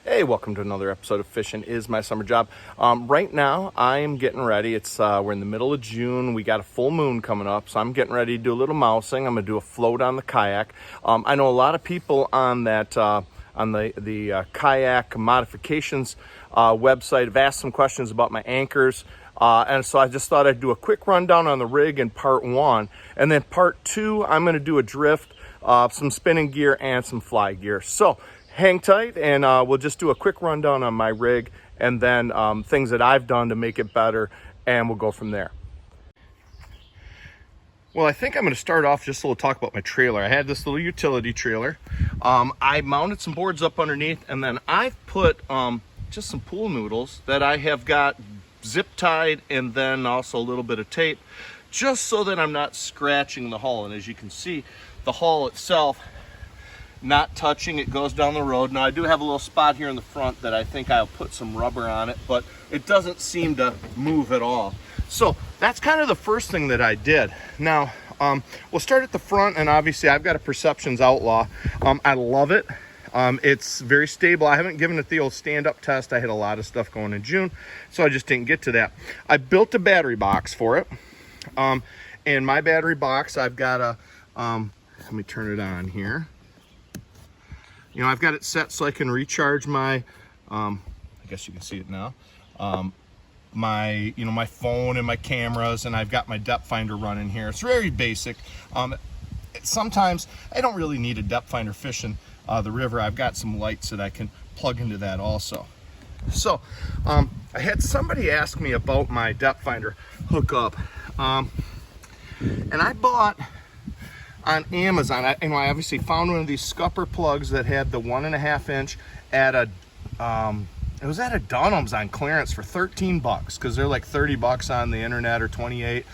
Hey, welcome to another episode of Fishing is My Summer Job. Right now, I am getting ready. We're in the middle of June. We got a full moon coming up, so I'm getting ready to do a little mousing. I'm going to do a float on the kayak. I know a lot of people on that on the kayak modifications website have asked some questions about my anchors. And so I just thought I'd do a quick rundown on the rig in part one. And then part two, I'm going to do a drift, some spinning gear, and some fly gear. So hang tight, and we'll just do a quick rundown on my rig and then things that I've done to make it better, and we'll go from there. Well, I think I'm going to start off just a little talk about my trailer. I had this little utility trailer. I mounted some boards up underneath, and then I've put just some pool noodles that I have got zip tied, and then also a little bit of tape, just so that I'm not scratching the hull. And as you can see, the hull itself not touching, it goes down the road. Now I do have a little spot here in the front that I think I'll put some rubber on it, but it doesn't seem to move at all. So that's kind of the first thing that I did. Now we'll start at the front, and obviously I've got a Perceptions Outlaw. I love it. It's very stable. I haven't given it the old stand-up test. I had a lot of stuff going in June, so I just didn't get to that. I built a battery box for it. In my battery box, I've got a, let me turn it on here. You know, I've got it set so I can recharge my, I guess you can see it now, my phone and my cameras, and I've got my depth finder running here. It's very basic. Sometimes I don't really need a depth finder fishing the river. I've got some lights that I can plug into that also. So I had somebody ask me about my depth finder hookup, and I bought on Amazon. I obviously found one of these scupper plugs that had the 1.5 inch at a it was at a Dunham's on clearance for 13 bucks, because they're like 30 bucks on the internet, or 28.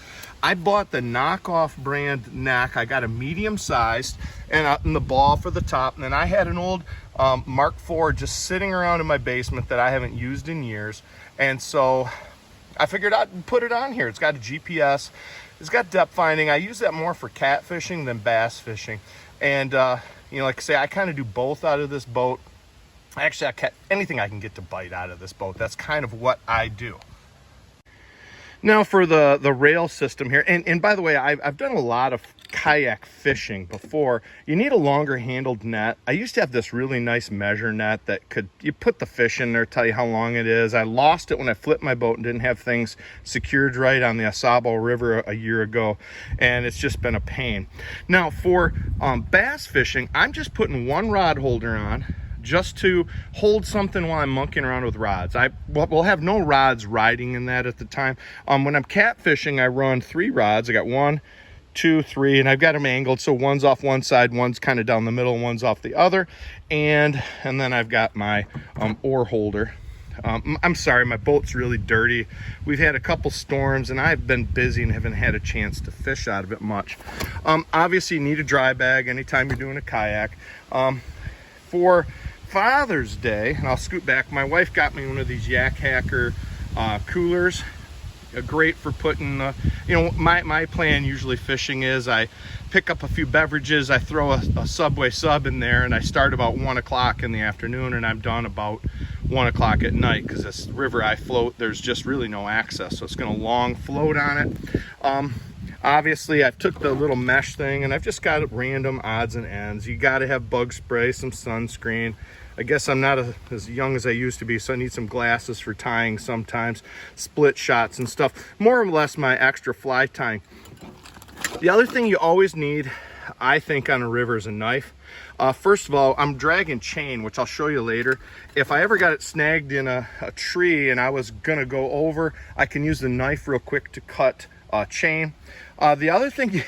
I bought the knockoff brand neck. I got a medium sized, and the ball for the top. And then I had an old Mark IV just sitting around in my basement that I haven't used in years, and so I figured I'd put it on here. It's got a GPS. It's got depth finding. I use that more for catfishing than bass fishing. And, like I say, I kind of do both out of this boat. Actually, I catch anything I can get to bite out of this boat. That's kind of what I do. Now for the rail system here. And by the way, I've done a lot of kayak fishing before. You need a longer handled net. I used to have this really nice measure net that you put the fish in there, tell you how long it is. I lost it when I flipped my boat and didn't have things secured right on the Asabo River a year ago, and it's just been a pain. Now for bass fishing, I'm just putting one rod holder on, just to hold something while I'm monkeying around with rods. We'll have no rods riding in that at the time. When I'm catfishing, I run 3 rods. I got 1, 2, 3, and I've got them angled, so one's off one side, one's kind of down the middle, and one's off the other. And then I've got my oar holder. I'm sorry, my boat's really dirty. We've had a couple storms, and I've been busy and haven't had a chance to fish out of it much. Obviously, you need a dry bag anytime you're doing a kayak. For Father's Day, and I'll scoot back, my wife got me one of these Yak Hacker coolers. Great for putting, my plan usually fishing is I pick up a few beverages, I throw a Subway sub in there, and I start about 1 o'clock in the afternoon, and I'm done about 1 o'clock at night, because this river I float, there's just really no access, so it's going to long float on it. Obviously, I took the little mesh thing, and I've just got random odds and ends. You got to have bug spray, some sunscreen. I guess I'm not as young as I used to be, so I need some glasses for tying sometimes, split shots and stuff. More or less my extra fly tying. The other thing you always need, I think, on a river is a knife. First of all, I'm dragging chain, which I'll show you later. If I ever got it snagged in a tree and I was gonna go over, I can use the knife real quick to cut chain. The other thing,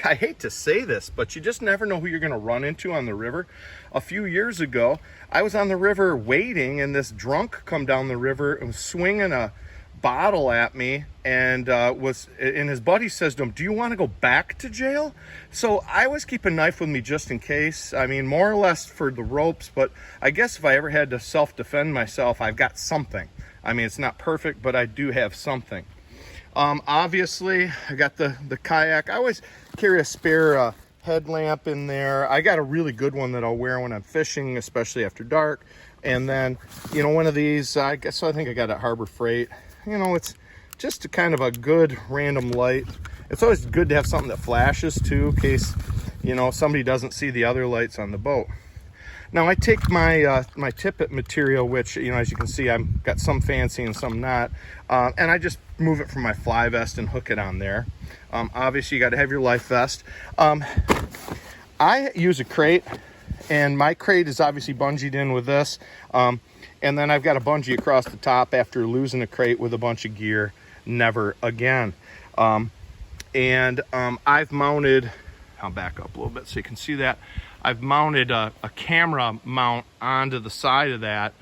I hate to say this, but you just never know who you're going to run into on the river. A few years ago, I was on the river waiting, and this drunk come down the river and was swinging a bottle at me, and his buddy says to him, "Do you want to go back to jail?" So I always keep a knife with me just in case. I mean, more or less for the ropes, but I guess if I ever had to self-defend myself, I've got something. I mean, it's not perfect, but I do have something. Obviously, I got the kayak. I always carry a spare headlamp in there. I got a really good one that I'll wear when I'm fishing, especially after dark. And then, you know, one of these, I think I got at Harbor Freight. You know, it's just a kind of a good random light. It's always good to have something that flashes too, in case, you know, somebody doesn't see the other lights on the boat. Now I take my my tippet material, which, you know, as you can see, I've got some fancy and some not, and I just move it from my fly vest and hook it on there. Obviously you got to have your life vest. I use a crate, and my crate is obviously bungeed in with this, and then I've got a bungee across the top after losing a crate with a bunch of gear. Never again. I've mounted, I'll back up a little bit so you can see that. I've mounted a camera mount onto the side of that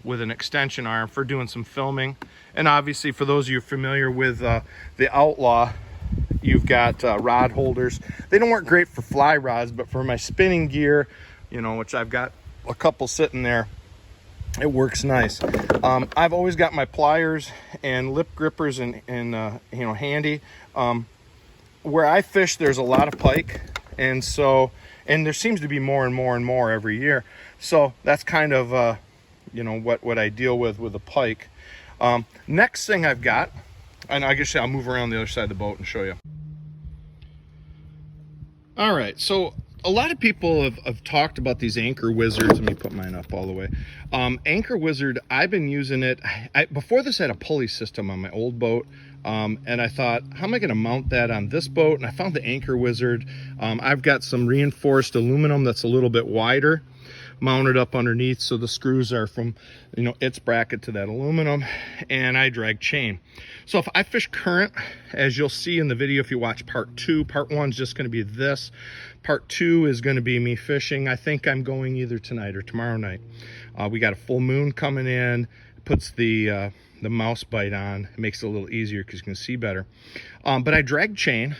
with an extension arm for doing some filming. And obviously, for those of you familiar with the Outlaw, you've got rod holders. They don't work great for fly rods, but for my spinning gear, you know, which I've got a couple sitting there, it works nice. I've always got my pliers and lip grippers and you know, handy. Where I fish, there's a lot of pike, and there seems to be more and more and more every year. So that's kind of you know, what I deal with the pike. Next thing I've got, and I guess I'll move around the other side of the boat and show you. All right, so a lot of people have talked about these Anchor Wizards. Let me put mine up all the way. Anchor Wizard, I've been using it. Before this, I had a pulley system on my old boat. And I thought, how am I going to mount that on this boat? And I found the Anchor Wizard. I've got some reinforced aluminum that's a little bit wider mounted up underneath, so the screws are from, you know, its bracket to that aluminum, and I drag chain. So if I fish current, as you'll see in the video if you watch part 2, part 1 is just going to be this. Part 2 is going to be me fishing. I think I'm going either tonight or tomorrow night. We got a full moon coming in. Puts the mouse bite on. It makes it a little easier because you can see better. But I drag chain,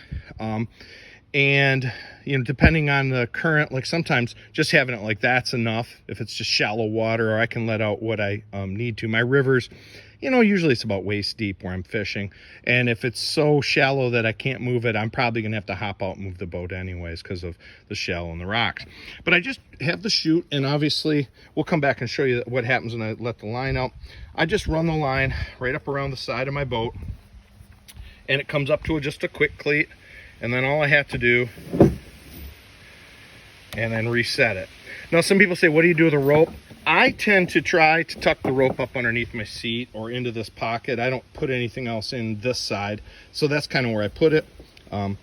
and you know, depending on the current, like sometimes just having it like that's enough if it's just shallow water, or I can let out what I need to. My rivers, you know, usually it's about waist deep where I'm fishing, and if it's so shallow that I can't move it, I'm probably gonna have to hop out and move the boat anyways because of the shallow and the rocks. But I just have the chute, and obviously we'll come back and show you what happens when I let the line out. I just run the line right up around the side of my boat, and it comes up to just a quick cleat, and then all I have to do, and then reset it. Now some people say, what do you do with a rope? I tend to try to tuck the rope up underneath my seat or into this pocket. I don't put anything else in this side, so that's kind of where I put it. And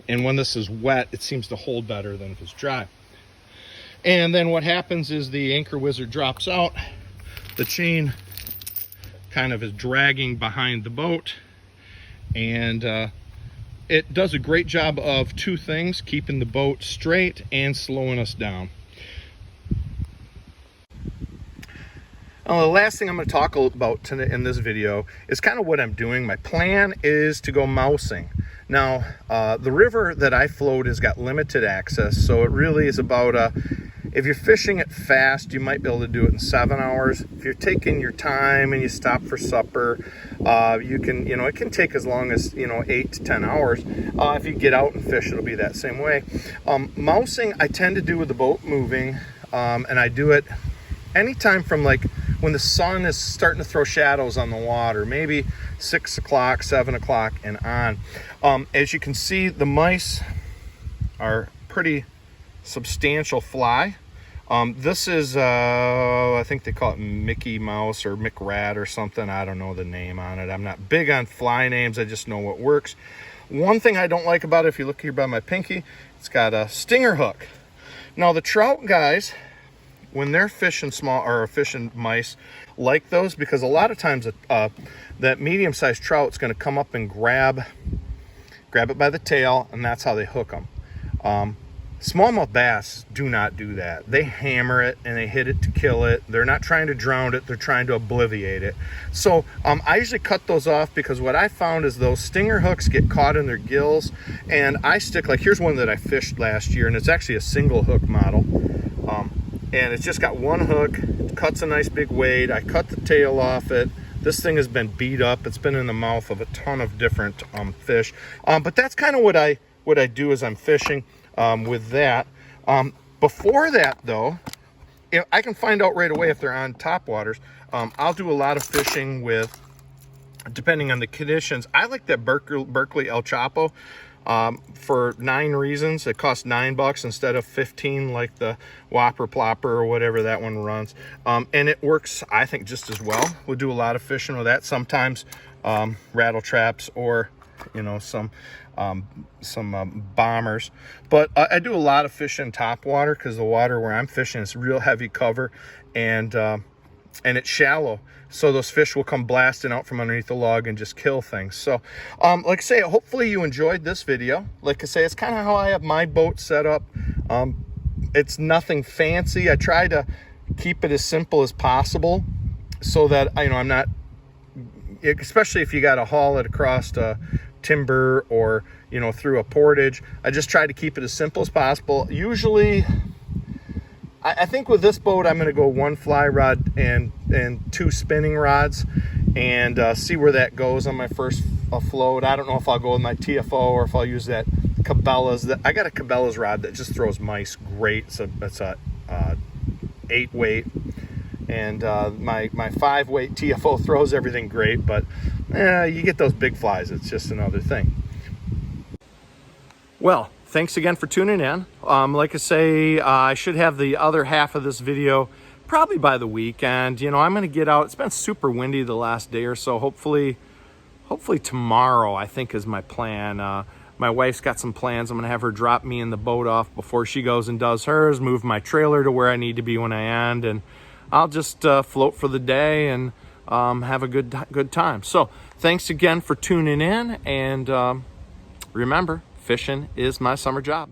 when this is wet, it seems to hold better than if it's dry. And then what happens is the Anchor Wizard drops out. The chain kind of is dragging behind the boat, and it does a great job of two things: keeping the boat straight and slowing us down. The last thing I'm going to talk about in this video is kind of what I'm doing. My plan is to go mousing. Now, the river that I float has got limited access, so it really is about if you're fishing it fast, you might be able to do it in 7 hours. If you're taking your time and you stop for supper, you can, you know, it can take as long as, you know, 8 to 10 hours. If you get out and fish, it'll be that same way. Mousing, I tend to do with the boat moving, and I do it anytime from like when the sun is starting to throw shadows on the water, maybe 6 o'clock, 7 o'clock and on. As you can see, the mice are pretty substantial fly. This is, I think they call it Mickey Mouse or McRat or something. I don't know the name on it. I'm not big on fly names. I just know what works. One thing I don't like about it, if you look here by my pinky, it's got a stinger hook. Now the trout guys, when they're fishing small or fishing mice, like those, because a lot of times that medium-sized trout's going to come up and grab it by the tail, and that's how they hook them. Smallmouth bass do not do that. They hammer it and they hit it to kill it. They're not trying to drown it, they're trying to obliviate it. So I usually cut those off, because what I found is those stinger hooks get caught in their gills, and I stick, like here's one that I fished last year, and it's actually a single hook model. And it's just got one hook, cuts a nice big weight. I cut the tail off it. This thing has been beat up. It's been in the mouth of a ton of different fish. But that's kind of what I do as I'm fishing with that. Before that though, I can find out right away if they're on top waters. I'll do a lot of fishing with, depending on the conditions. I like that Berkeley El Chapo for 9 reasons. It costs $9 instead of 15 like the Whopper Plopper or whatever that one runs. And it works, I think, just as well. We'll do a lot of fishing with that. Sometimes rattle traps, or some bombers. But I do a lot of fishing top water, because the water where I'm fishing is real heavy cover, and it's shallow, so those fish will come blasting out from underneath the log and just kill things. So like I say, hopefully you enjoyed this video. Like I say, it's kind of how I have my boat set up. It's nothing fancy. I try to keep it as simple as possible, so that I'm not, especially if you got to haul it across timber or through a portage. I just try to keep it as simple as possible. Usually I think with this boat I'm going to go 1 fly rod and 2 spinning rods, and see where that goes on my first float. I don't know if I'll go with my TFO or if I'll use that Cabela's. I got a Cabela's rod that just throws mice great. So that's a 8 weight, and my 5 weight TFO throws everything great, but you get those big flies, it's just another thing. Well, thanks again for tuning in. Like I say, I should have the other half of this video probably by the weekend. I'm going to get out. It's been super windy the last day or so. Hopefully tomorrow, I think, is my plan. My wife's got some plans. I'm going to have her drop me in the boat off before she goes and does hers, move my trailer to where I need to be when I end, and I'll just float for the day and have a good time. So thanks again for tuning in, and remember, fishing is my summer job.